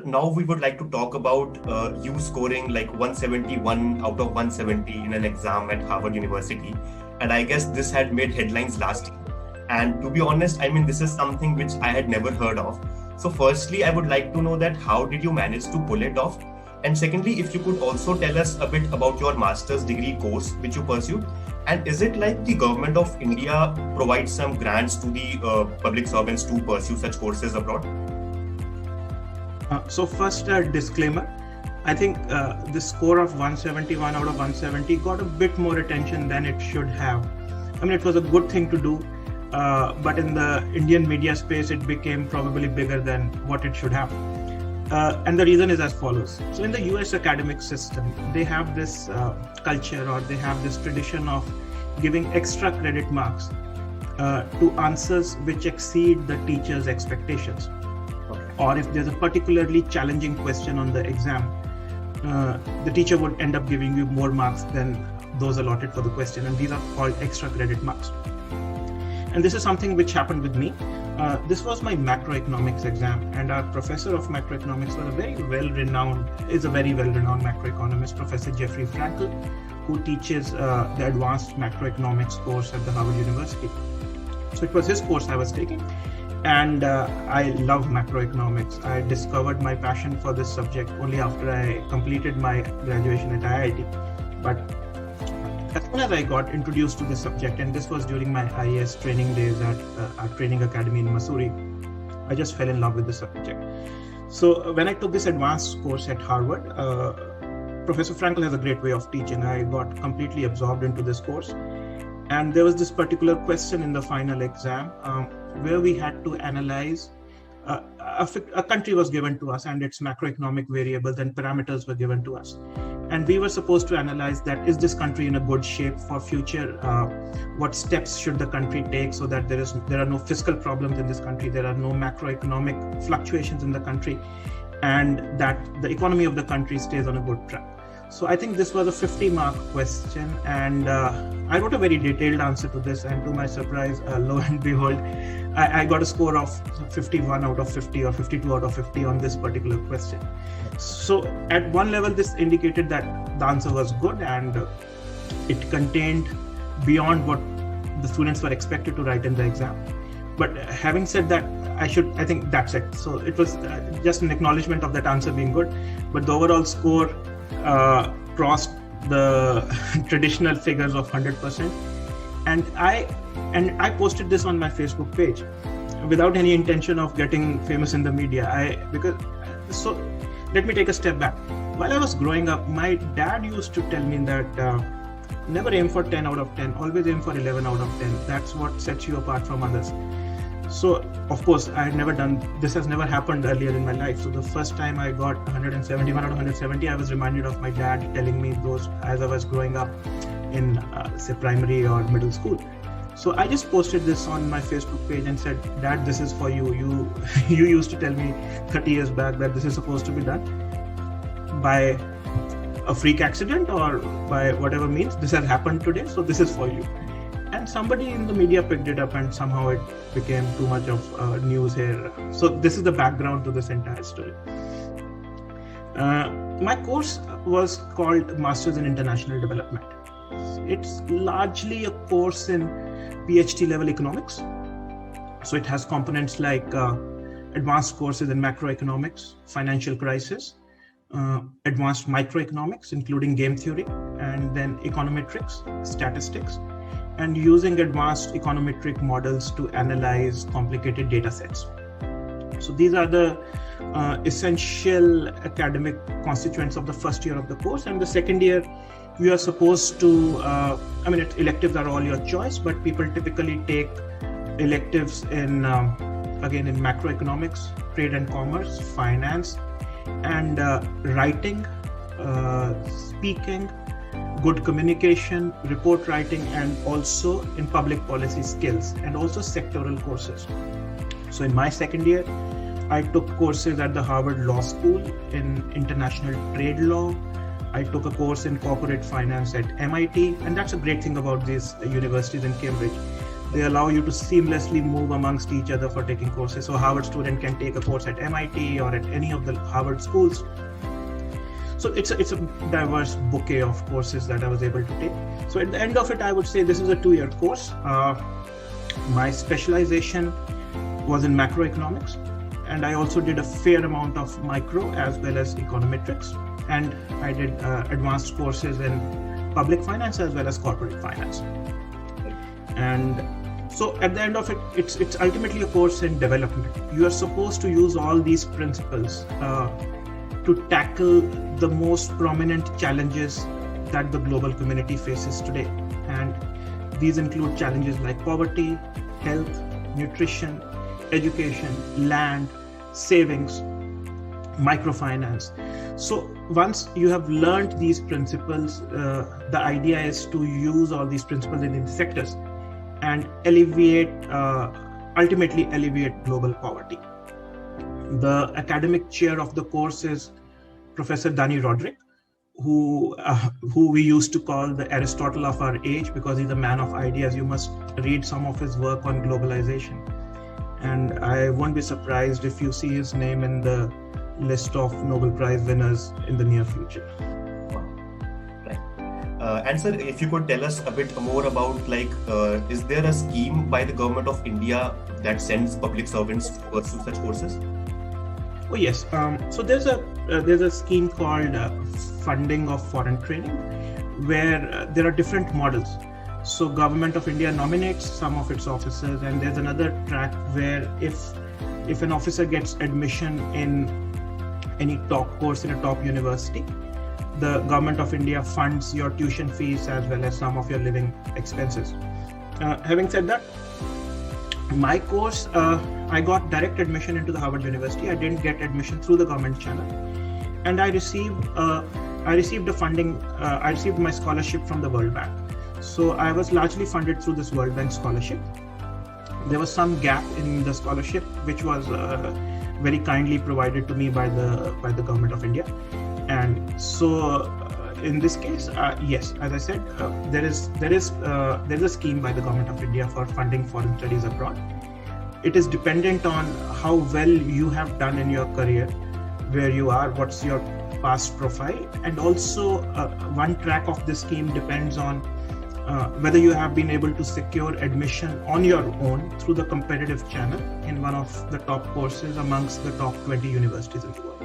sir, now we would like to talk about you scoring like 171 out of 170 in an exam at Harvard University. And I guess this had made headlines last year. And to be honest, I mean, this is something which I had never heard of. So firstly, I would like to know that how did you manage to pull it off? And secondly, if you could also tell us a bit about your master's degree course which you pursued. And is it like the government of India provides some grants to the public servants to pursue such courses abroad? So first, a disclaimer. I think the score of 171 out of 170 got a bit more attention than it should have. I mean, it was a good thing to do, but in the Indian media space, it became probably bigger than what it should have. And the reason is as follows. So in the US academic system, they have this culture, or they have this tradition of giving extra credit marks to answers which exceed the teacher's expectations. Or if there's a particularly challenging question on the exam, the teacher would end up giving you more marks than those allotted for the question, and these are called extra credit marks. And this is something which happened with me. This was my macroeconomics exam, and our professor of macroeconomics was a very well-renowned macroeconomist, Professor Jeffrey Frankel, who teaches the advanced macroeconomics course at the Harvard University. So it was his course I was taking. And I love macroeconomics. I discovered my passion for this subject only after I completed my graduation at IIT. But as soon as I got introduced to this subject, and this was during my IAS training days at our training academy in Missouri, I just fell in love with the subject. So when I took this advanced course at Harvard, Professor Frankel has a great way of teaching. I got completely absorbed into this course. And there was this particular question in the final exam where we had to analyze, a country was given to us and its macroeconomic variables and parameters were given to us. And we were supposed to analyze that, is this country in a good shape for future? What steps should the country take so that there are no fiscal problems in this country, there are no macroeconomic fluctuations in the country, and that the economy of the country stays on a good track. So I think this was a 50-mark question, and I wrote a very detailed answer to this, and to my surprise, lo and behold, I got a score of 51 out of 50 or 52 out of 50 on this particular question. So at one level, this indicated that the answer was good, and it contained beyond what the students were expected to write in the exam. But having said that, I think that's it. So it was just an acknowledgement of that answer being good, but the overall score crossed the traditional figures of 100%, and I posted this on my Facebook page without any intention of getting famous in the media. So let me take a step back. While I was growing up, my dad used to tell me that never aim for 10 out of 10, always aim for 11 out of 10. That's what sets you apart from others. So, of course, this has never happened earlier in my life. So the first time I got 171 out of 170, I was reminded of my dad telling me those as I was growing up in, say, primary or middle school. So I just posted this on my Facebook page and said, Dad, this is for you. You used to tell me 30 years back that this is supposed to be done by a freak accident or by whatever means. This has happened today, so this is for you. And somebody in the media picked it up, and somehow it became too much of news here. So this is the background to this entire story. My course was called Masters in International Development. It's largely a course in PhD level economics. So it has components like advanced courses in macroeconomics, financial crisis, advanced microeconomics, including game theory, and then econometrics, statistics, and using advanced econometric models to analyze complicated data sets. So these are the essential academic constituents of the first year of the course. And the second year, you are supposed to, electives are all your choice, but people typically take electives in macroeconomics, trade and commerce, finance, and writing, speaking, good communication, report writing, and also in public policy skills, and also sectoral courses. So in my second year, I took courses at the Harvard Law School in international trade law. I took a course in corporate finance at MIT, and that's a great thing about these universities in Cambridge. They allow you to seamlessly move amongst each other for taking courses. So a Harvard student can take a course at MIT or at any of the Harvard schools. So it's a diverse bouquet of courses that I was able to take. So at the end of it, I would say this is a 2-year course. My specialization was in macroeconomics, and I also did a fair amount of micro as well as econometrics, and I did advanced courses in public finance as well as corporate finance. And so at the end of it, it's ultimately a course in development. You are supposed to use all these principles to tackle the most prominent challenges that the global community faces today. And these include challenges like poverty, health, nutrition, education, land, savings, microfinance. So once you have learned these principles, the idea is to use all these principles in these sectors and ultimately alleviate global poverty. The academic chair of the course is Professor Danny Roderick, who we used to call the Aristotle of our age, because he's a man of ideas. You must read some of his work on globalization. And I won't be surprised if you see his name in the list of Nobel Prize winners in the near future. And sir, if you could tell us a bit more about, is there a scheme by the government of India that sends public servants to pursue such courses? Oh yes. So there's a scheme called funding of foreign training, where there are different models. So Government of India nominates some of its officers, and there's another track where if an officer gets admission in any top course in a top university, the Government of India funds your tuition fees as well as some of your living expenses. Having said that, my course, I got direct admission into the Harvard University. I didn't get admission through the government channel, and I received the funding. I received my scholarship from the World Bank. So I was largely funded through this World Bank scholarship. There was some gap in the scholarship, which was very kindly provided to me by the Government of India. And so in this case, yes, as I said, there is a scheme by the Government of India for funding foreign studies abroad. It is dependent on how well you have done in your career, where you are, what's your past profile, and also one track of this scheme depends on whether you have been able to secure admission on your own through the competitive channel in one of the top courses amongst the top 20 universities in the world.